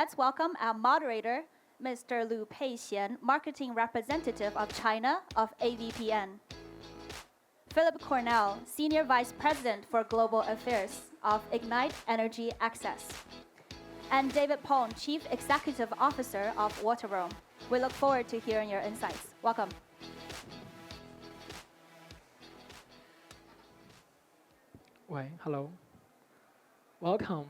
let's welcome our moderator, Mr. Lu Peixian, Marketing Representative of China of AVPN. Phillip Cornell, Senior Vice President for Global Affairs of Ignite Energy Access. And David Pong, Chief Executive Officer of Waterroom. We look forward to hearing your insights. Welcome. Wait, hello. Welcome.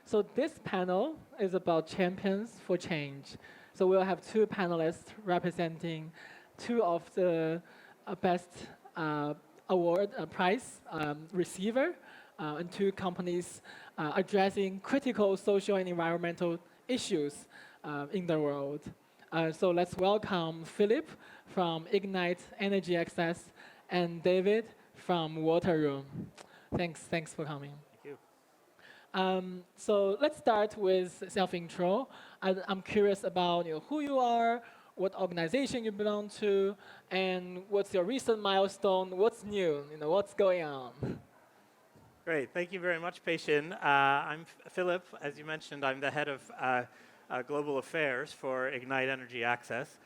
So this panel is about champions for change. So we'll have two panelists representing two of the best award prize receiver and two companies addressing critical social and environmental issues in the world. So let's welcome Phillip from Ignite Energy Access and David from Waterroom. Thanks for coming. Thank you. So let's start with self-intro. I'm curious about who you are, what organization you belong to, and what's your recent milestone, what's new, what's going on. Great, thank you very much, Peixian. I'm Phillip. As you mentioned, I'm the head of Global Affairs for Ignite Energy Access.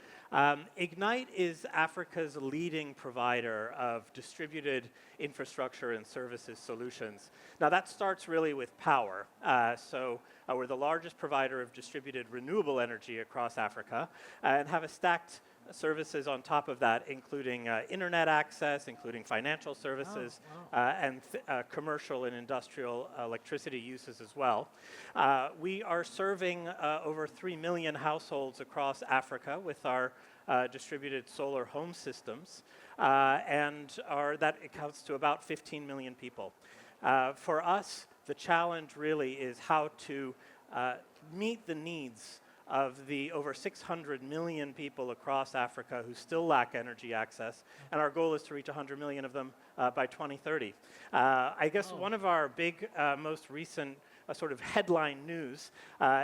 Ignite is Africa's leading provider of distributed infrastructure and services solutions. Now that starts really with power. We're the largest provider of distributed renewable energy across Africa and have a stacked services on top of that, including internet access, including financial services, and commercial and industrial electricity uses as well. We are serving over 3 million households across Africa with our distributed solar home systems, that accounts to about 15 million people. For us, the challenge really is how to meet the needs of the over 600 million people across Africa who still lack energy access, and our goal is to reach 100 million of them by 2030. I guess one of our big, most recent sort of headline news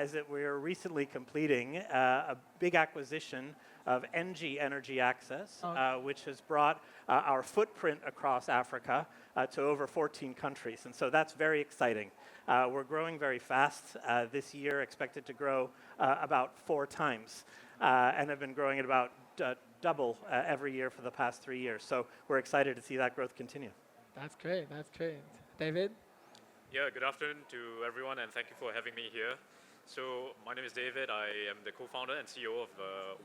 is that we are recently completing a big acquisition of NG Energy Access, which has brought our footprint across Africa to over 14 countries, and so that's very exciting. We're growing very fast this year, expected to grow about 4 times, and have been growing at about double every year for the past 3 years. So we're excited to see that growth continue. That's great. David? Yeah, good afternoon to everyone, and thank you for having me here. So my name is David. I am the co-founder and CEO of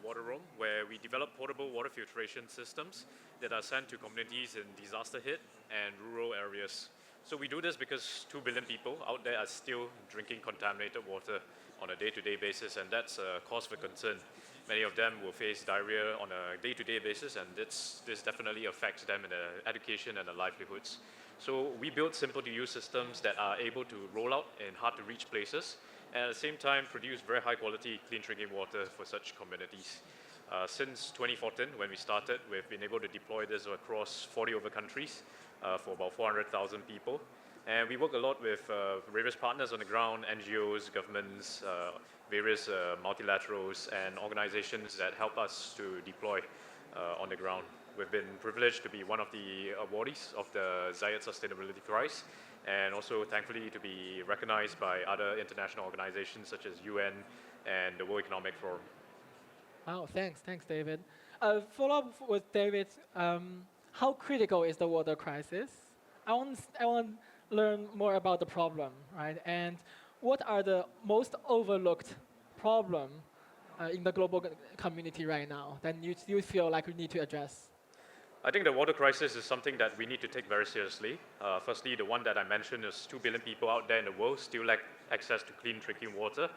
Waterroom, where we develop portable water filtration systems that are sent to communities in disaster-hit and rural areas. So we do this because 2 billion people out there are still drinking contaminated water on a day-to-day basis, and that's a cause for concern. Many of them will face diarrhea on a day-to-day basis, and this definitely affects them in their education and their livelihoods. So we build simple-to-use systems that are able to roll out in hard-to-reach places, and at the same time produce very high-quality, clean drinking water for such communities. Since 2014, when we started, we've been able to deploy this across 40 over countries for about 400,000 people. And we work a lot with various partners on the ground, NGOs, governments, various multilaterals, and organizations that help us to deploy on the ground. We've been privileged to be one of the awardees of the Zayed Sustainability Prize, and also thankfully to be recognized by other international organizations such as UN and the World Economic Forum. Wow, thanks, David. Follow up with David. How critical is the water crisis? I want to learn more about the problem, right? And what are the most overlooked problems in the global community right now that you feel like we need to address? I think the water crisis is something that we need to take very seriously. Firstly, the one that I mentioned is 2 billion people out there in the world still lack access to clean drinking water,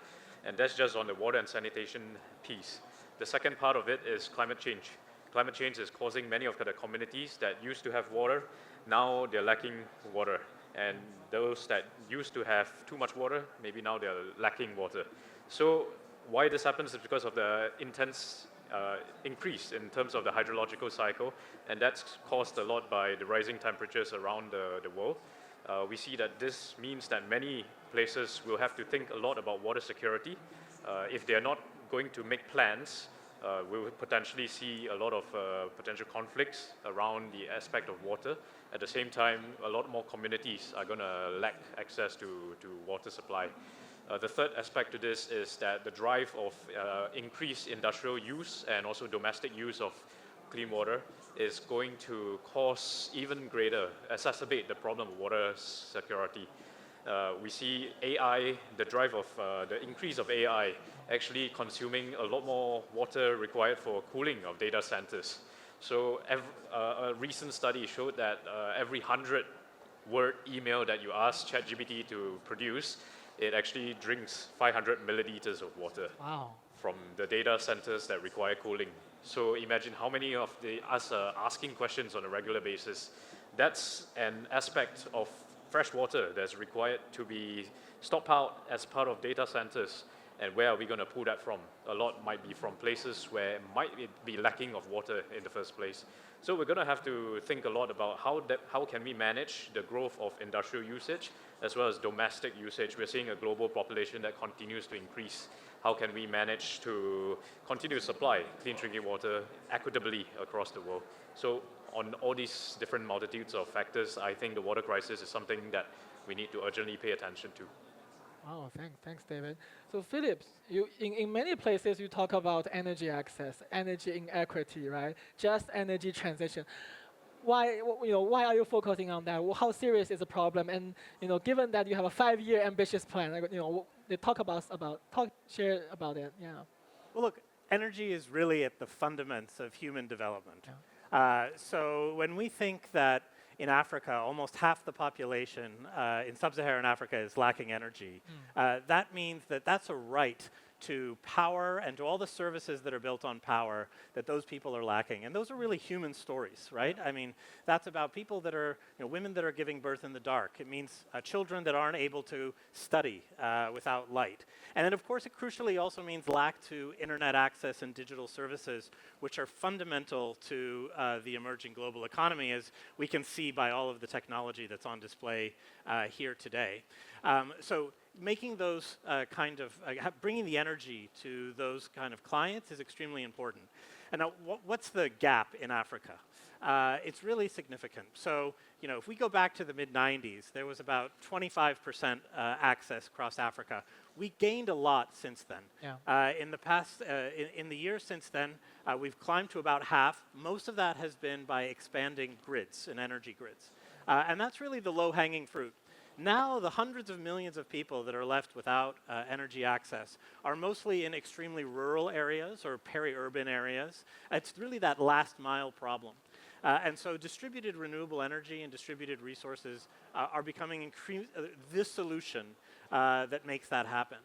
and that's just on the water and sanitation piece. The second part of it is climate change. Climate change is causing many of the communities that used to have water, now they're lacking water. And those that used to have too much water, maybe now they're lacking water. So why this happens is because of the intense increase in terms of the hydrological cycle, and that's caused a lot by the rising temperatures around the world. We see that this means that many places will have to think a lot about water security. If they're not going to make plans, we will potentially see a lot of potential conflicts around the aspect of water. At the same time, a lot more communities are going to lack access to water supply. The third aspect to this is that the drive of increased industrial use and also domestic use of clean water is going to cause even greater, exacerbate the problem of water security. We see AI, the drive of the increase of AI actually consuming a lot more water required for cooling of data centers. So a recent study showed that every 100-word email that you ask ChatGPT to produce, it actually drinks 500 milliliters of water. Wow. From the data centers that require cooling. So imagine how many of us are asking questions on a regular basis. That's an aspect of fresh water that's required to be stockpiled as part of data centers. And where are we going to pull that from? A lot might be from places where it might be lacking of water in the first place. So we're going to have to think a lot about how can we manage the growth of industrial usage as well as domestic usage. We're seeing a global population that continues to increase. How can we manage to continue to supply clean drinking water equitably across the world? So on all these different multitudes of factors, I think the water crisis is something that we need to urgently pay attention to. Wow, thanks, David. So Philip, in many places you talk about energy access, energy inequity, right? Just energy transition. Why are you focusing on that? How serious is the problem? And given that you have a 5-year ambitious plan, share about it. Yeah. Well, look, energy is really at the fundaments of human development. Yeah. So when we think that in Africa, almost half the population in sub-Saharan Africa is lacking energy, that means that that's a right to power and to all the services that are built on power that those people are lacking. And those are really human stories, right? I mean, that's about people that are, women that are giving birth in the dark. It means children that aren't able to study without light. And then, of course, it crucially also means lack to internet access and digital services, which are fundamental to the emerging global economy, as we can see by all of the technology that's on display here today. So making those bringing the energy to those kind of clients is extremely important. And now, what's the gap in Africa? It's really significant. So, if we go back to the mid-90s, there was about 25% access across Africa. We gained a lot since then. Yeah. In the past, in the years since then, we've climbed to about half. Most of that has been by expanding grids and energy grids. And that's really the low-hanging fruit. Now, the hundreds of millions of people that are left without energy access are mostly in extremely rural areas or peri-urban areas. It's really that last mile problem. And so distributed renewable energy and distributed resources are becoming this solution that makes that happen.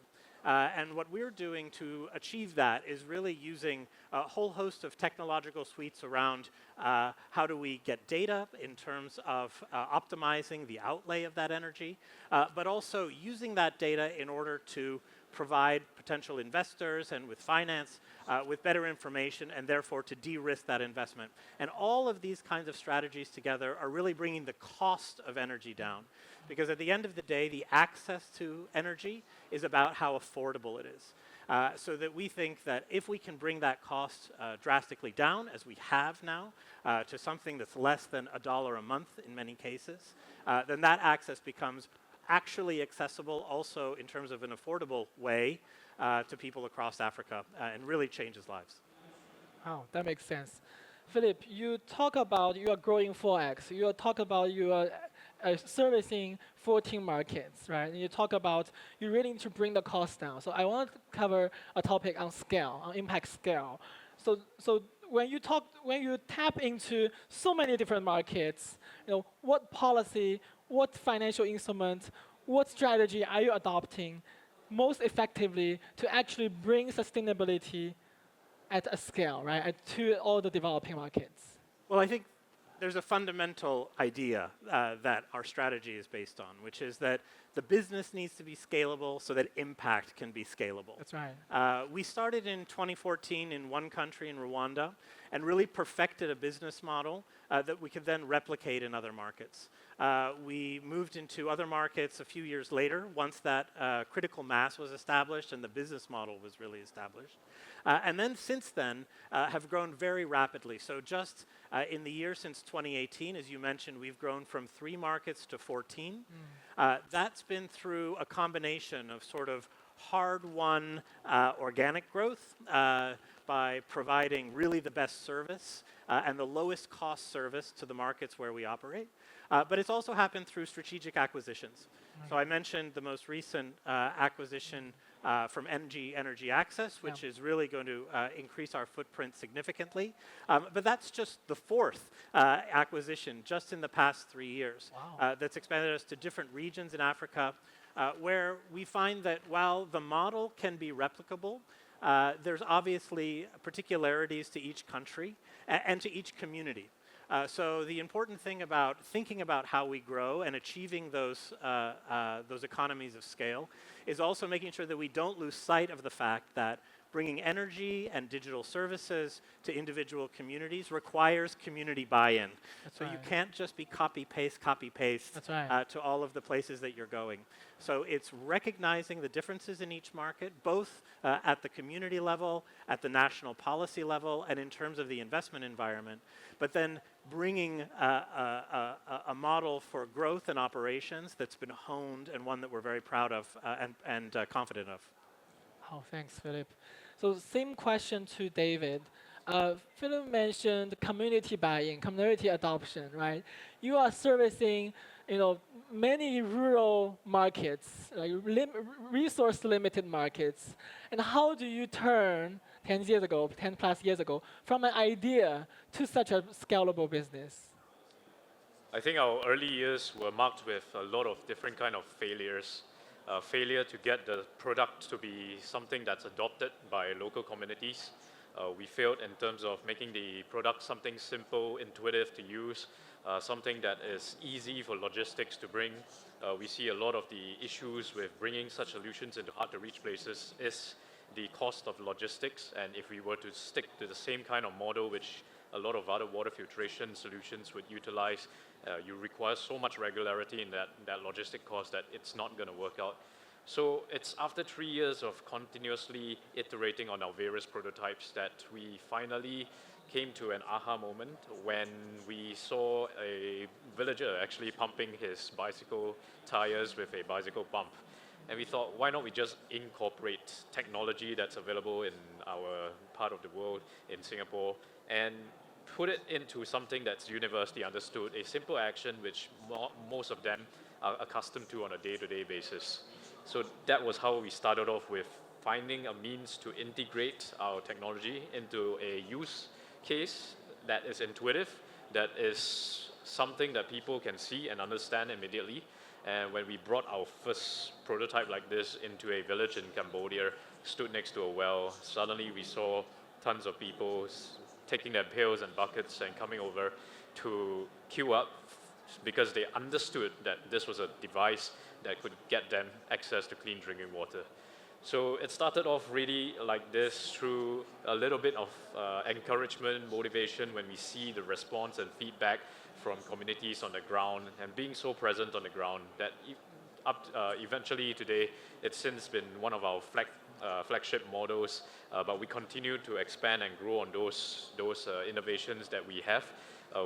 And what we're doing to achieve that is really using a whole host of technological suites around how do we get data in terms of optimizing the outlay of that energy, but also using that data in order to provide potential investors and with finance with better information and therefore to de-risk that investment. And all of these kinds of strategies together are really bringing the cost of energy down. Because at the end of the day, the access to energy is about how affordable it is. So that we think that if we can bring that cost drastically down, as we have now, to something that's less than $1 a month in many cases, then that access becomes actually accessible also in terms of an affordable way to people across Africa and really changes lives. Oh, that makes sense. Philip, you talk about you are growing 4x. You talk about you are servicing 14 markets, right? And you talk about you really need to bring the cost down. So I want to cover a topic on scale, on impact scale. So when you tap into so many different markets, what policy, what financial instrument, what strategy are you adopting most effectively to actually bring sustainability at a scale, right, to all the developing markets? Well, I think there's a fundamental idea that our strategy is based on, which is that the business needs to be scalable so that impact can be scalable. That's right. We started in 2014 in one country in Rwanda and really perfected a business model that we could then replicate in other markets. We moved into other markets a few years later, once that critical mass was established and the business model was really established. And then since then, have grown very rapidly. So just in the year since 2018, as you mentioned, we've grown from 3 markets to 14. That's been through a combination of sort of hard-won organic growth by providing really the best service and the lowest cost service to the markets where we operate. But it's also happened through strategic acquisitions. So I mentioned the most recent acquisition from Energy Access, which is really going to increase our footprint significantly. But that's just the 4th acquisition just in the past 3 years. Wow. That's expanded us to different regions in Africa, where we find that while the model can be replicable, there's obviously particularities to each country and to each community. So the important thing about thinking about how we grow and achieving those economies of scale is also making sure that we don't lose sight of the fact that bringing energy and digital services to individual communities requires community buy-in. So you can't just be copy-paste to all of the places that you're going. So it's recognizing the differences in each market, both at the community level, at the national policy level, and in terms of the investment environment, but then bringing a model for growth and operations that's been honed and one that we're very proud of and confident of. Oh, thanks, Philip. So same question to David. Philip mentioned community buy-in, community adoption, right? You are servicing, many rural markets, like resource-limited markets. And how do you turn 10 plus years ago, from an idea to such a scalable business? I think our early years were marked with a lot of different kind of failures. Failure to get the product to be something that's adopted by local communities. We failed in terms of making the product something simple, intuitive to use, something that is easy for logistics to bring. We see a lot of the issues with bringing such solutions into hard-to-reach places is the cost of logistics, and if we were to stick to the same kind of model which a lot of other water filtration solutions would utilize, you require so much regularity in that logistic cost that it's not going to work out. So it's after 3 years of continuously iterating on our various prototypes that we finally came to an aha moment when we saw a villager actually pumping his bicycle tires with a bicycle pump. And we thought, why not we just incorporate technology that's available in our part of the world, in Singapore, and put it into something that's universally understood, a simple action which most of them are accustomed to on a day-to-day basis. So that was how we started off with finding a means to integrate our technology into a use case that is intuitive, that is something that people can see and understand immediately. And when we brought our first prototype like this into a village in Cambodia, stood next to a well, suddenly we saw tons of people taking their pails and buckets and coming over to queue up because they understood that this was a device that could get them access to clean drinking water. So it started off really like this through a little bit of encouragement, motivation when we see the response and feedback from communities on the ground and being so present on the ground that eventually today it's since been one of our flagship models, but we continue to expand and grow on those innovations that we have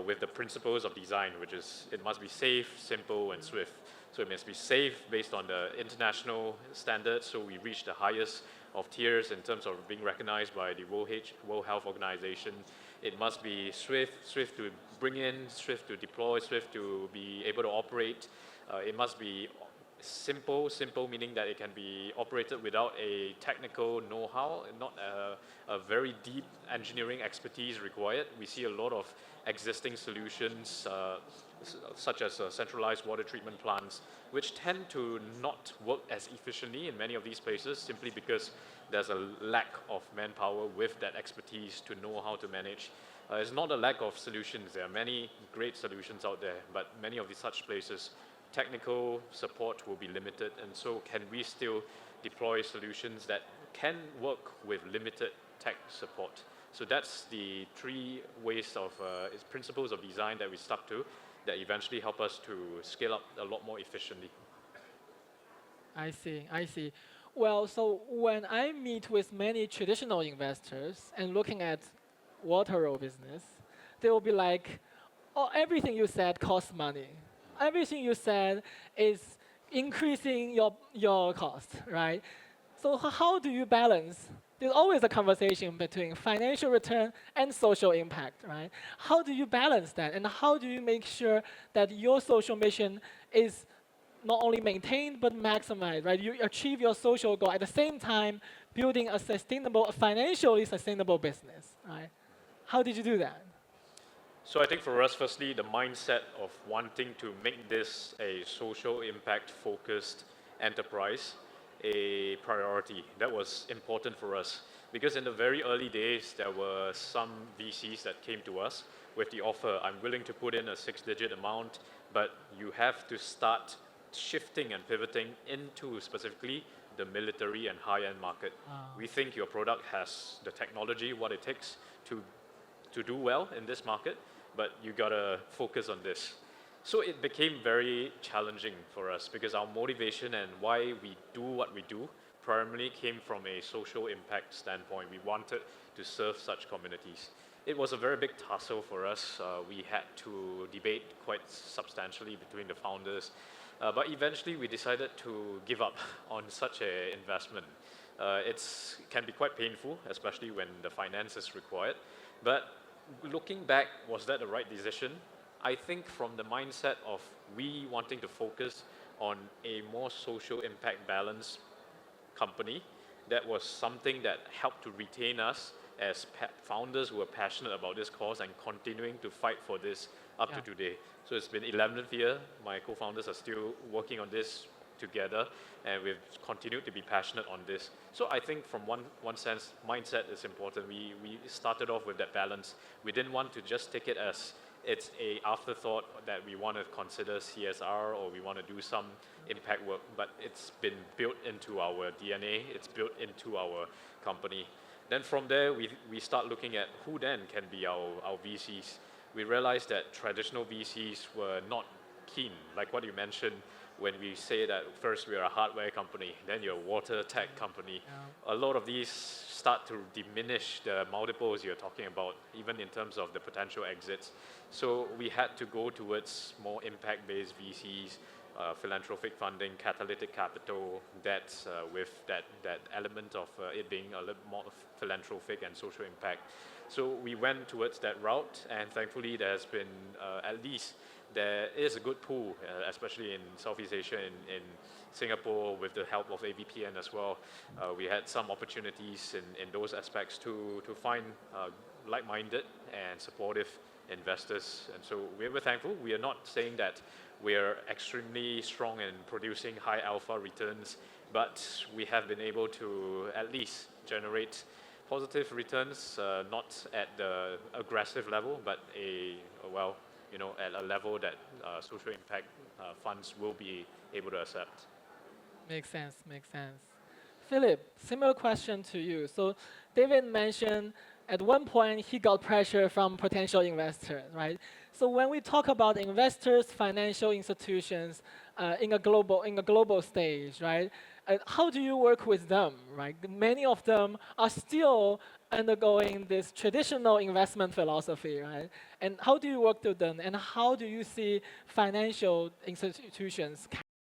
with the principles of design, which is it must be safe, simple, and swift. So it must be safe based on the international standards, so we reach the highest of tiers in terms of being recognized by the World Health Organization. It must be swift to bring in, swift to deploy, swift to be able to operate. It must be simple meaning that it can be operated without a technical know-how, not a very deep engineering expertise required. We see a lot of existing solutions such as centralized water treatment plants, which tend to not work as efficiently in many of these places simply because there's a lack of manpower with that expertise to know how to manage. It's not a lack of solutions. There are many great solutions out there, but many of such places, technical support will be limited, and so can we still deploy solutions that can work with limited tech support? So that's the 3 ways of principles of design that we stuck to. that eventually help us to scale up a lot more efficiently. I see, I see. Well, so when I meet with many traditional investors and looking at water roll business, they will be like, oh, everything you said costs money. Everything you said is increasing your cost, right? So how do you balance? There's always a conversation between financial return and social impact, right? How do you balance that? And how do you make sure that your social mission is not only maintained but maximized, right? You achieve your social goal at the same time building a sustainable, a financially sustainable business, right? How did you do that? So I think for us, firstly, the mindset of wanting to make this a social impact focused enterprise a priority. That was important for us because in the very early days, there were some VCs that came to us with the offer, I'm willing to put in a 6-digit amount, but you have to start shifting and pivoting into specifically the military and high-end market. We think your product has the technology, what it takes to do well in this market, but you gotta focus on this. So it became very challenging for us because our motivation and why we do what we do primarily came from a social impact standpoint. We wanted to serve such communities. It was a very big tussle for us. We had to debate quite substantially between the founders, but eventually we decided to give up on such an investment. It can be quite painful, especially when the finance is required, but looking back, was that the right decision? I think from the mindset of we wanting to focus on a more social impact balanced company, that was something that helped to retain us as founders who are passionate about this cause and continuing to fight for this up to today. So it's been 11th year, my co-founders are still working on this together, and we've continued to be passionate on this. So I think from one sense, mindset is important. We started off with that balance. We didn't want to just take it as it's a afterthought that we want to consider CSR or we want to do some impact work, but it's been built into our DNA, it's built into our company. Then from there, we start looking at who then can be our VCs. We realized that traditional VCs were not keen, like what you mentioned, when we say that first we're a hardware company, then you're a water tech company. A lot of these start to diminish the multiples you're talking about, even in terms of the potential exits. So we had to go towards more impact-based VCs, philanthropic funding, catalytic capital, that's with that element of it being a little more philanthropic and social impact. So we went towards that route, and thankfully there's been at least there is a good pool, especially in Southeast Asia, in Singapore, with the help of AVPN as well. We had some opportunities in those aspects to find like-minded and supportive investors. And so we're thankful. We are not saying that we're extremely strong in producing high alpha returns, but we have been able to at least generate positive returns, not at the aggressive level, but at a level that social impact funds will be able to accept. Makes sense, makes sense. Philip, similar question to you. So David mentioned at one point he got pressure from potential investors, right? So when we talk about investors, financial institutions in a global stage, right? How do you work with them, right? Many of them are still undergoing this traditional investment philosophy, right? And how do you work with them? And how do you see financial institutions